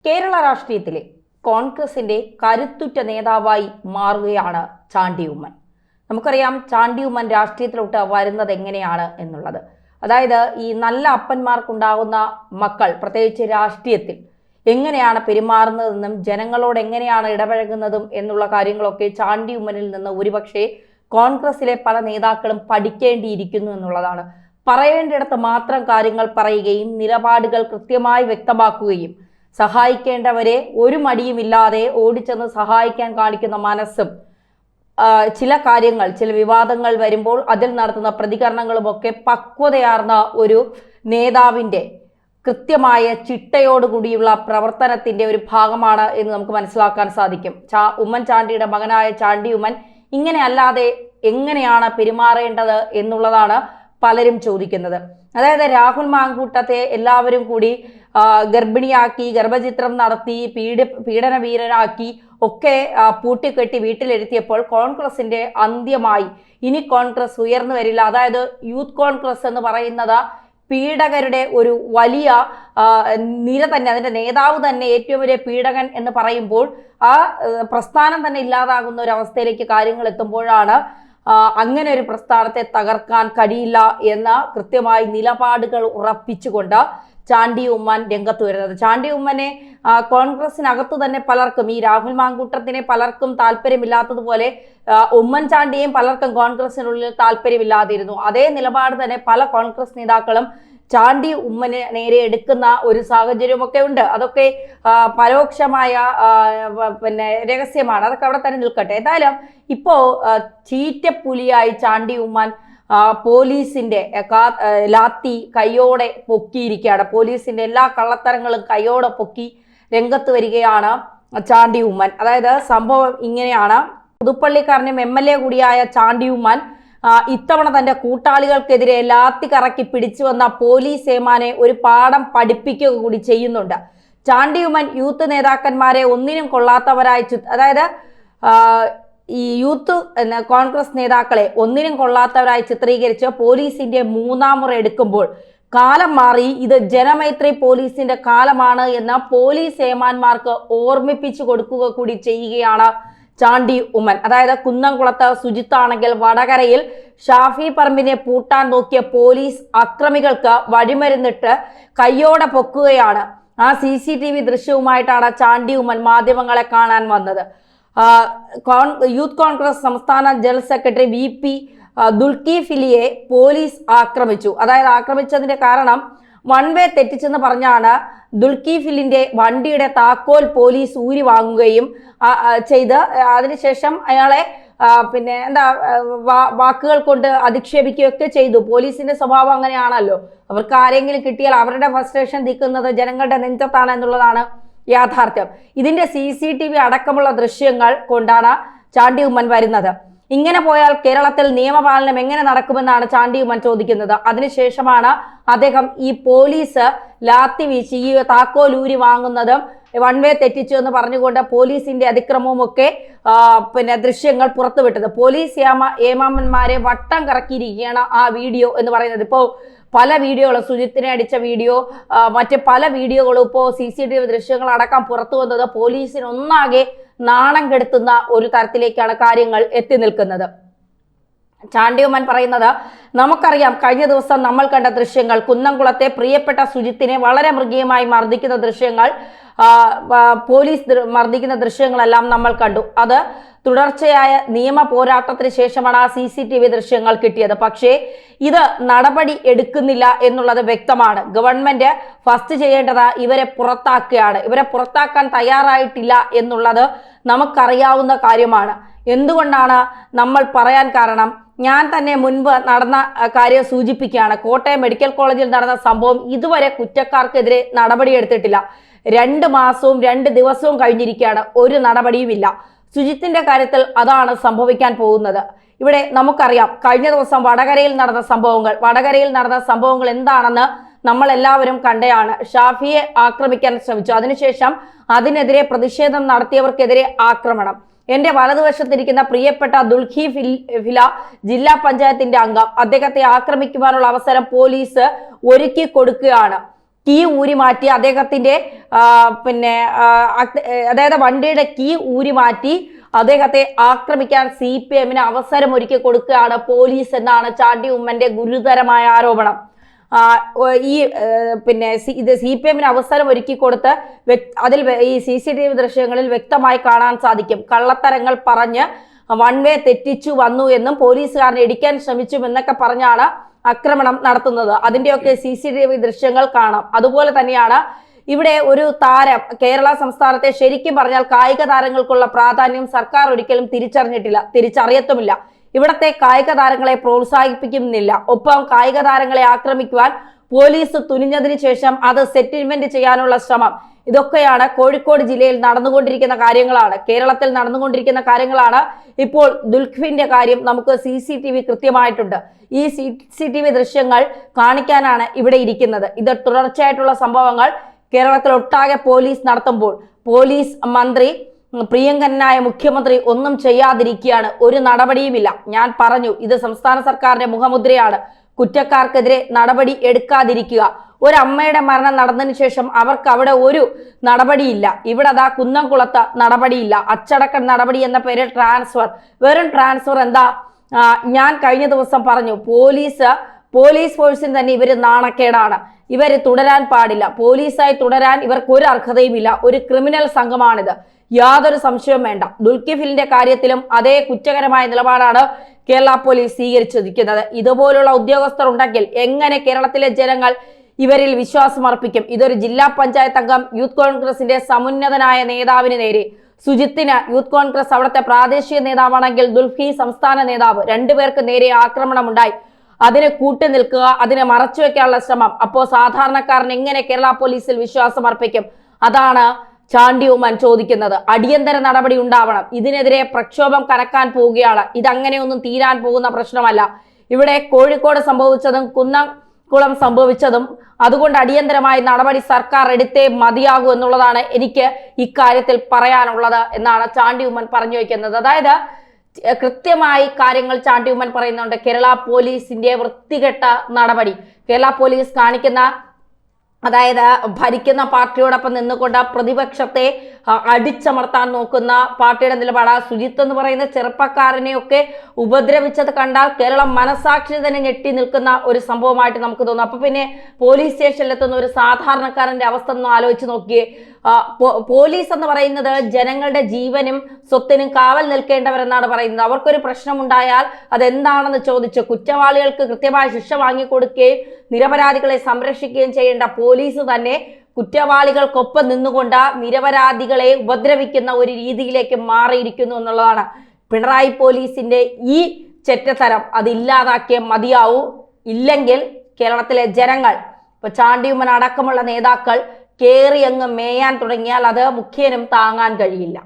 കേരള രാഷ്ട്രീയത്തിലെ കോൺഗ്രസിന്റെ കരുത്തുറ്റ നേതാവായി മാറുകയാണ് ചാണ്ടി ഉമ്മൻ. നമുക്കറിയാം ചാണ്ടി ഉമ്മൻ രാഷ്ട്രീയത്തിലോട്ട് വരുന്നത് എങ്ങനെയാണ് എന്നുള്ളത്. അതായത് ഈ നല്ല അപ്പന്മാർക്കുണ്ടാകുന്ന മക്കൾ പ്രത്യേകിച്ച് രാഷ്ട്രീയത്തിൽ എങ്ങനെയാണ് പെരുമാറുന്നതെന്നും ജനങ്ങളോട് എങ്ങനെയാണ് ഇടപഴകുന്നതും എന്നുള്ള കാര്യങ്ങളൊക്കെ ചാണ്ടി ഉമ്മനിൽ നിന്ന് ഒരുപക്ഷെ കോൺഗ്രസിലെ പല നേതാക്കളും പഠിക്കേണ്ടിയിരിക്കുന്നു എന്നുള്ളതാണ്. പറയേണ്ടിടത്ത് മാത്രം കാര്യങ്ങൾ പറയുകയും നിലപാടുകൾ കൃത്യമായി വ്യക്തമാക്കുകയും സഹായിക്കേണ്ടവരെ ഒരു മടിയുമില്ലാതെ ഓടിച്ചെന്ന് സഹായിക്കാൻ കാണിക്കുന്ന മനസ്സും ചില കാര്യങ്ങൾ ചില വിവാദങ്ങൾ വരുമ്പോൾ അതിൽ നടത്തുന്ന പ്രതികരണങ്ങളുമൊക്കെ പക്വതയാർന്ന ഒരു നേതാവിൻ്റെ കൃത്യമായ ചിട്ടയോടുകൂടിയുള്ള പ്രവർത്തനത്തിന്റെ ഒരു ഭാഗമാണ് എന്ന് നമുക്ക് മനസ്സിലാക്കാൻ സാധിക്കും. ഉമ്മൻചാണ്ടിയുടെ മകനായ ചാണ്ടി ഉമ്മൻ ഇങ്ങനെ അല്ലാതെ എങ്ങനെയാണ് പെരുമാറേണ്ടത് എന്നുള്ളതാണ് പലരും ചോദിക്കുന്നത്. അതായത് രാഹുൽ മാങ്കൂട്ടത്തെ എല്ലാവരും കൂടി ഗർഭിണിയാക്കി ഗർഭചിത്രം നടത്തി പീഡന വീരനാക്കി ഒക്കെ പൂട്ടിക്കെട്ടി വീട്ടിലിരുത്തിയപ്പോൾ കോൺഗ്രസിന്റെ അന്ത്യമായി. ഇനി കോൺഗ്രസ് ഉയർന്നു വരില്ല. അതായത് യൂത്ത് കോൺഗ്രസ് എന്ന് പറയുന്നത് പീഡകരുടെ ഒരു വലിയ നിര തന്നെ, അതിന്റെ നേതാവ് തന്നെ ഏറ്റവും വലിയ പീഡകൻ എന്ന് പറയുമ്പോൾ ആ പ്രസ്ഥാനം തന്നെ ഇല്ലാതാകുന്ന ഒരു അവസ്ഥയിലേക്ക് കാര്യങ്ങൾ എത്തുമ്പോഴാണ് അങ്ങനെ ഒരു പ്രസ്ഥാനത്തെ തകർക്കാൻ കഴിയില്ല എന്ന കൃത്യമായി നിലപാടുകൾ ഉറപ്പിച്ചുകൊണ്ട് ചാണ്ടി ഉമ്മൻ രംഗത്ത് വരുന്നത്. ചാണ്ടി ഉമ്മനെ കോൺഗ്രസിനകത്ത് തന്നെ പലർക്കും, ഈ രാഹുൽ മാങ്കൂട്ടത്തിനെ പലർക്കും താല്പര്യമില്ലാത്തതുപോലെ ഉമ്മൻചാണ്ടിയെയും പലർക്കും കോൺഗ്രസിനുള്ളിൽ താല്പര്യമില്ലാതിരുന്നു. അതേ നിലപാട് തന്നെ പല കോൺഗ്രസ് നേതാക്കളും ചാണ്ടി ഉമ്മനെ നേരെ എടുക്കുന്ന ഒരു സാഹചര്യമൊക്കെ ഉണ്ട്. അതൊക്കെ പരോക്ഷമായ രഹസ്യമാണ്. അതൊക്കെ അവിടെ തന്നെ നിൽക്കട്ടെ. എന്തായാലും ഇപ്പോ ചീറ്റപ്പുലിയായി ചാണ്ടി ഉമ്മൻ പോലീസിന്റെ ലാത്തി കയ്യോടെ പൊക്കിയിരിക്കുകയാണ്. പോലീസിന്റെ എല്ലാ കള്ളത്തരങ്ങളും കയ്യോടെ പൊക്കി രംഗത്ത് വരികയാണ് ചാണ്ടി ഉമ്മൻ. അതായത് സംഭവം ഇങ്ങനെയാണ്. പുതുപ്പള്ളിക്കാരനും MLA കൂടിയായ ചാണ്ടി ഉമ്മൻ ഇത്തവണ തന്റെ കൂട്ടാളികൾക്കെതിരെ ലാത്തി കറക്കി പിടിച്ചു വന്ന പോലീസ് ഏമാനെ ഒരു പാഠം പഠിപ്പിക്കുക കൂടി ചെയ്യുന്നുണ്ട്. ചാണ്ടി ഉമ്മൻ യൂത്ത് നേതാക്കന്മാരെ ഒന്നിനും കൊള്ളാത്തവരായി, അതായത് ഈ യൂത്ത് കോൺഗ്രസ് നേതാക്കളെ ഒന്നിനും കൊള്ളാത്തവരായി ചിത്രീകരിച്ച് പോലീസിന്റെ മൂന്നാം മുറ എടുക്കുമ്പോൾ കാലം മാറി, ഇത് ജനമൈത്രി പോലീസിന്റെ കാലമാണ് എന്ന് പോലീസ് ഏമാന്മാർക്ക് ഓർമ്മിപ്പിച്ചു കൊടുക്കുക കൂടി ചെയ്യുകയാണ് ചാണ്ടി ഉമ്മൻ. അതായത് കുന്നംകുളത്ത് സുജിത്താണെങ്കിൽ വടകരയിൽ ഷാഫി പറമ്പിനെ പൂട്ടാൻ നോക്കിയ പോലീസ് അക്രമികൾക്ക് വഴിമരുന്നിട്ട് കയ്യോടെ പൊക്കുകയാണ്. ആ CCTV ദൃശ്യവുമായിട്ടാണ് ചാണ്ടി ഉമ്മൻ മാധ്യമങ്ങളെ കാണാൻ വന്നത്. യൂത്ത് കോൺഗ്രസ് സംസ്ഥാന ജനറൽ സെക്രട്ടറി VP ദുൽക്കിഫിലിയെ പോലീസ് ആക്രമിച്ചു. അതായത് ആക്രമിച്ചതിന്റെ കാരണം വൺ വേ തെറ്റിച്ചെന്ന് പറഞ്ഞാണ് ദുൽക്കിഫിലിന്റെ വണ്ടിയുടെ താക്കോൽ പോലീസ് ഊരി വാങ്ങുകയും ചെയ്ത് അതിനുശേഷം അയാളെ വാക്കുകൾ കൊണ്ട് അധിക്ഷേപിക്കുകയൊക്കെ ചെയ്തു. പോലീസിന്റെ സ്വഭാവം അങ്ങനെയാണല്ലോ. അവർക്ക് ആരെങ്കിലും കിട്ടിയാൽ അവരുടെ ഫ്രസ്ട്രേഷൻ തീക്കുന്നത് ജനങ്ങളുടെ നെഞ്ചത്താണ് എന്നുള്ളതാണ് യാഥാർത്ഥ്യം. ഇതിന്റെ CCTV അടക്കമുള്ള ദൃശ്യങ്ങൾ കൊണ്ടാണ് ചാണ്ടി ഉമ്മൻ വരുന്നത്. ഇങ്ങനെ പോയാൽ കേരളത്തിൽ നിയമപാലനം എങ്ങനെ നടക്കുമെന്നാണ് ചാണ്ടി ഉമ്മൻ ചോദിക്കുന്നത്. അതിനുശേഷമാണ് അദ്ദേഹം ഈ പോലീസ് ലാത്തി വീശി ഈ താക്കോലൂരി വാങ്ങുന്നതും വൺ വേ തെറ്റിച്ചു എന്ന് പറഞ്ഞുകൊണ്ട് പോലീസിന്റെ അതിക്രമവും ഒക്കെ ദൃശ്യങ്ങൾ പുറത്തുവിട്ടത്. പോലീസ് ഏമാമന്മാരെ വട്ടം കറക്കിയിരിക്കുകയാണ് ആ വീഡിയോ എന്ന് പറയുന്നത്. ഇപ്പോൾ പല വീഡിയോകളും, സുജിത്തിനെ അടിച്ച വീഡിയോ, മറ്റ് പല വീഡിയോകളും ഇപ്പോൾ CCTV ദൃശ്യങ്ങൾ അടക്കം പുറത്തു വന്നത് പോലീസിനൊന്നാകെ നാണം കെടുത്തുന്ന ഒരു തരത്തിലേക്കാണ് കാര്യങ്ങൾ എത്തി നിൽക്കുന്നത്. ചാണ്ടി ഉമ്മൻ പറയുന്നത്, നമുക്കറിയാം കഴിഞ്ഞ ദിവസം നമ്മൾ കണ്ട ദൃശ്യങ്ങൾ, കുന്നംകുളത്തെ പ്രിയപ്പെട്ട സുജിത്തിനെ വളരെ മൃഗീയമായി മർദ്ദിക്കുന്ന ദൃശ്യങ്ങൾ, പോലീസ് മർദ്ദിക്കുന്ന ദൃശ്യങ്ങളെല്ലാം നമ്മൾ കണ്ടു. അത് തുടർച്ചയായ നിയമ പോരാട്ടത്തിന് ശേഷമാണ് ആ CCTV ദൃശ്യങ്ങൾ കിട്ടിയത്. പക്ഷേ ഇത് നടപടി എടുക്കുന്നില്ല എന്നുള്ളത് വ്യക്തമാണ്. ഗവൺമെന്റ് ഫസ്റ്റ് ചെയ്യേണ്ടത് ഇവരെ പുറത്താക്കുകയാണ്. ഇവരെ പുറത്താക്കാൻ തയ്യാറായിട്ടില്ല എന്നുള്ളത് നമുക്കറിയാവുന്ന കാര്യമാണ്. എന്തുകൊണ്ടാണ് നമ്മൾ പറയാൻ കാരണം, ഞാൻ തന്നെ മുൻപ് നടന്ന കാര്യം സൂചിപ്പിക്കുകയാണ്. കോട്ടയം മെഡിക്കൽ കോളേജിൽ നടന്ന സംഭവം ഇതുവരെ കുറ്റക്കാർക്കെതിരെ നടപടിയെടുത്തിട്ടില്ല. 2 മാസവും 2 ദിവസവും കഴിഞ്ഞിരിക്കുകയാണ്, ഒരു നടപടിയുമില്ല. സുജിത്തിന്റെ കാര്യത്തിൽ അതാണ് സംഭവിക്കാൻ പോകുന്നത്. ഇവിടെ നമുക്കറിയാം കഴിഞ്ഞ ദിവസം വടകരയിൽ നടന്ന സംഭവങ്ങൾ എന്താണെന്ന് നമ്മൾ എല്ലാവരും കണ്ടയാണ്. ഷാഫിയെ ആക്രമിക്കാൻ ശ്രമിച്ചു. അതിനുശേഷം അതിനെതിരെ പ്രതിഷേധം നടത്തിയവർക്കെതിരെ ആക്രമണം. എന്റെ വലതുവശത്തിരിക്കുന്ന പ്രിയപ്പെട്ട ദുൽഖിഫില ജില്ലാ പഞ്ചായത്തിന്റെ അംഗം, അദ്ദേഹത്തെ ആക്രമിക്കുവാനുള്ള അവസരം പോലീസ് ഒരുക്കി കൊടുക്കുകയാണ്. കീ ഊരി മാറ്റി അദ്ദേഹത്തിന്റെ പിന്നെ അതായത് വണ്ടിയുടെ കീ ഊരി മാറ്റി അദ്ദേഹത്തെ ആക്രമിക്കാൻ CPM അവസരം ഒരുക്കി കൊടുക്കുകയാണ് പോലീസ് എന്നാണ് ചാണ്ടി ഉമ്മന്റെ ഗുരുതരമായ ആരോപണം. ഈ പിന്നെ ഇത് CPM അവസരം ഒരുക്കി കൊടുത്ത് അതിൽ ഈ CCTV ദൃശ്യങ്ങളിൽ വ്യക്തമായി കാണാൻ സാധിക്കും. കള്ളത്തരങ്ങൾ പറഞ്ഞ് വൺ വേ തെറ്റിച്ചു വന്നു എന്നും പോലീസുകാരനെ ഇടിക്കാൻ ശ്രമിച്ചു എന്നൊക്കെ പറഞ്ഞാണ് ആക്രമണം നടത്തുന്നത്. അതിന്റെയൊക്കെ CCTV ദൃശ്യങ്ങൾ കാണാം. അതുപോലെ തന്നെയാണ് ഇവിടെ ഒരു താരം, കേരള സംസ്ഥാനത്തെ ശരിക്കും പറഞ്ഞാൽ കായിക താരങ്ങൾക്കുള്ള പ്രാധാന്യം സർക്കാർ ഒരിക്കലും തിരിച്ചറിയത്തുമില്ല. ഇവിടത്തെ കായിക താരങ്ങളെ പ്രോത്സാഹിപ്പിക്കുന്നില്ല. ഒപ്പം കായിക താരങ്ങളെ ആക്രമിക്കുവാൻ പോലീസ് തുനിഞ്ഞതിന് ശേഷം അത് സെറ്റിൽമെന്റ് ചെയ്യാനുള്ള ശ്രമം, ഇതൊക്കെയാണ് കോഴിക്കോട് ജില്ലയിൽ നടന്നുകൊണ്ടിരിക്കുന്ന കാര്യങ്ങളാണ്, കേരളത്തിൽ നടന്നുകൊണ്ടിരിക്കുന്ന കാര്യങ്ങളാണ്. ഇപ്പോൾ ദുൽഖിഫിന്റെ കാര്യം നമുക്ക് CCTV കൃത്യമായിട്ടുണ്ട്. ഈ CCTV ദൃശ്യങ്ങൾ കാണിക്കാനാണ് ഇവിടെ ഇരിക്കുന്നത്. ഇത് തുടർച്ചയായിട്ടുള്ള സംഭവങ്ങൾ കേരളത്തിൽ ഒട്ടാകെ പോലീസ് നടത്തുമ്പോൾ പോലീസ് മന്ത്രി, പ്രിയങ്കരനായ മുഖ്യമന്ത്രി ഒന്നും ചെയ്യാതിരിക്കുകയാണ്. ഒരു നടപടിയുമില്ല. ഞാൻ പറഞ്ഞു, ഇത് സംസ്ഥാന സർക്കാരിന്റെ മുഖമുദ്രയാണ്. കുറ്റക്കാർക്കെതിരെ നടപടി എടുക്കാതിരിക്കുക. ഒരമ്മയുടെ മരണം നടന്നതിന് ശേഷം അവർക്ക് അവിടെ ഒരു നടപടിയില്ല. ഇവിടെ അതാ കുന്നംകുളത്ത് നടപടിയില്ല. അച്ചടക്ക നടപടി എന്ന പേരിൽ ട്രാൻസ്ഫർ, വെറും ട്രാൻസ്ഫർ. എന്താ, ഞാൻ കഴിഞ്ഞ ദിവസം പറഞ്ഞു, പോലീസ് ഫോഴ്സിന് തന്നെ ഇവര് നാണക്കേടാണ്. ഇവര് തുടരാൻ പാടില്ല. പോലീസായി തുടരാൻ ഇവർക്ക് ഒരു അർഹതയുമില്ല. ഒരു ക്രിമിനൽ സംഘമാണിത്, യാതൊരു സംശയവും വേണ്ട. ദുൽഖിഫിലിന്റെ കാര്യത്തിലും അതേ കുറ്റകരമായ നിലപാടാണ് കേരള പോലീസ് സ്വീകരിച്ചിരിക്കുന്നത്. ഇതുപോലുള്ള ഉദ്യോഗസ്ഥർ ഉണ്ടെങ്കിൽ എങ്ങനെ കേരളത്തിലെ ജനങ്ങൾ ഇവരിൽ വിശ്വാസം അർപ്പിക്കും? ഇതൊരു ജില്ലാ പഞ്ചായത്ത് അംഗം, യൂത്ത് കോൺഗ്രസിന്റെ സമുന്നതനായ നേതാവിന് നേരെ, സുജിത്തിന് യൂത്ത് കോൺഗ്രസ് അവിടുത്തെ പ്രാദേശിക നേതാവാണെങ്കിൽ ദുൽഖി സംസ്ഥാന നേതാവ്, രണ്ടുപേർക്ക് നേരെ ആക്രമണം ഉണ്ടായി. അതിനെ കൂട്ടുനിൽക്കുക, അതിനെ മറച്ചുവെക്കാനുള്ള ശ്രമം. അപ്പോൾ സാധാരണക്കാരൻ എങ്ങനെ കേരള പോലീസിൽ വിശ്വാസം അർപ്പിക്കും? അതാണ് ചാണ്ടി ഉമ്മൻ ചോദിക്കുന്നത്. അടിയന്തര നടപടി ഉണ്ടാവണം. ഇതിനെതിരെ പ്രക്ഷോഭം കനക്കാൻ പോവുകയാണ്. ഇതങ്ങനെയൊന്നും തീരാൻ പോകുന്ന പ്രശ്നമല്ല. ഇവിടെ കോഴിക്കോട് സംഭവിച്ചതും കുന്നംകുളം സംഭവിച്ചതും, അതുകൊണ്ട് അടിയന്തരമായി നടപടി സർക്കാർ എടുത്തേ മതിയാകൂ എന്നുള്ളതാണ് എനിക്ക് ഇക്കാര്യത്തിൽ പറയാനുള്ളത് എന്നാണ് ചാണ്ടി ഉമ്മൻ പറഞ്ഞു വയ്ക്കുന്നത്. അതായത് കൃത്യമായി കാര്യങ്ങൾ ചാണ്ടി ഉമ്മൻ പറയുന്നുണ്ട്. കേരള പോലീസിന്റെ വൃത്തികെട്ട നടപടി, കേരള പോലീസ് കാണിക്കുന്ന, അതായത് ഭരിക്കുന്ന പാർട്ടിയോടൊപ്പം നിന്നുകൊണ്ട് പ്രതിപക്ഷത്തെ അടിച്ചമർത്താൻ നോക്കുന്ന പാർട്ടിയുടെ നിലപാട്. സുജിത്ത് എന്ന് പറയുന്ന ചെറുപ്പക്കാരനെയൊക്കെ ഉപദ്രവിച്ചത് കണ്ടാൽ കേരളം മനസാക്ഷി തന്നെ ഞെട്ടി നിൽക്കുന്ന ഒരു സംഭവമായിട്ട് നമുക്ക് തോന്നും. അപ്പൊ പിന്നെ പോലീസ് സ്റ്റേഷനിലെത്തുന്ന ഒരു സാധാരണക്കാരന്റെ അവസ്ഥ ഒന്ന് ആലോചിച്ച് നോക്കിയേ. പോലീസ് എന്ന് പറയുന്നത് ജനങ്ങളുടെ ജീവനും സ്വത്തിനും കാവൽ നിൽക്കേണ്ടവരെന്നാണ് പറയുന്നത്. അവർക്കൊരു പ്രശ്നമുണ്ടായാൽ അതെന്താണെന്ന് ചോദിച്ച് കുറ്റവാളികൾക്ക് കൃത്യമായ ശിക്ഷ വാങ്ങിക്കൊടുക്കുകയും നിരപരാധികളെ സംരക്ഷിക്കുകയും ചെയ്യേണ്ട പോലീസ് തന്നെ കുറ്റവാളികൾക്കൊപ്പം നിന്നുകൊണ്ട് നിരപരാധികളെ ഉപദ്രവിക്കുന്ന ഒരു രീതിയിലേക്ക് മാറിയിരിക്കുന്നു എന്നുള്ളതാണ്. പിണറായി പോലീസിന്റെ ഈ ചെറ്റത്തരം അതില്ലാതാക്കിയ മതിയാവൂ. ഇല്ലെങ്കിൽ കേരളത്തിലെ ജനങ്ങൾ, ഇപ്പൊ ചാണ്ടി ഉമ്മൻ അടക്കമുള്ള നേതാക്കൾ കേറി അങ്ങ് മേയാൻ തുടങ്ങിയാൽ അത് മുഖ്യനും താങ്ങാൻ കഴിയില്ല.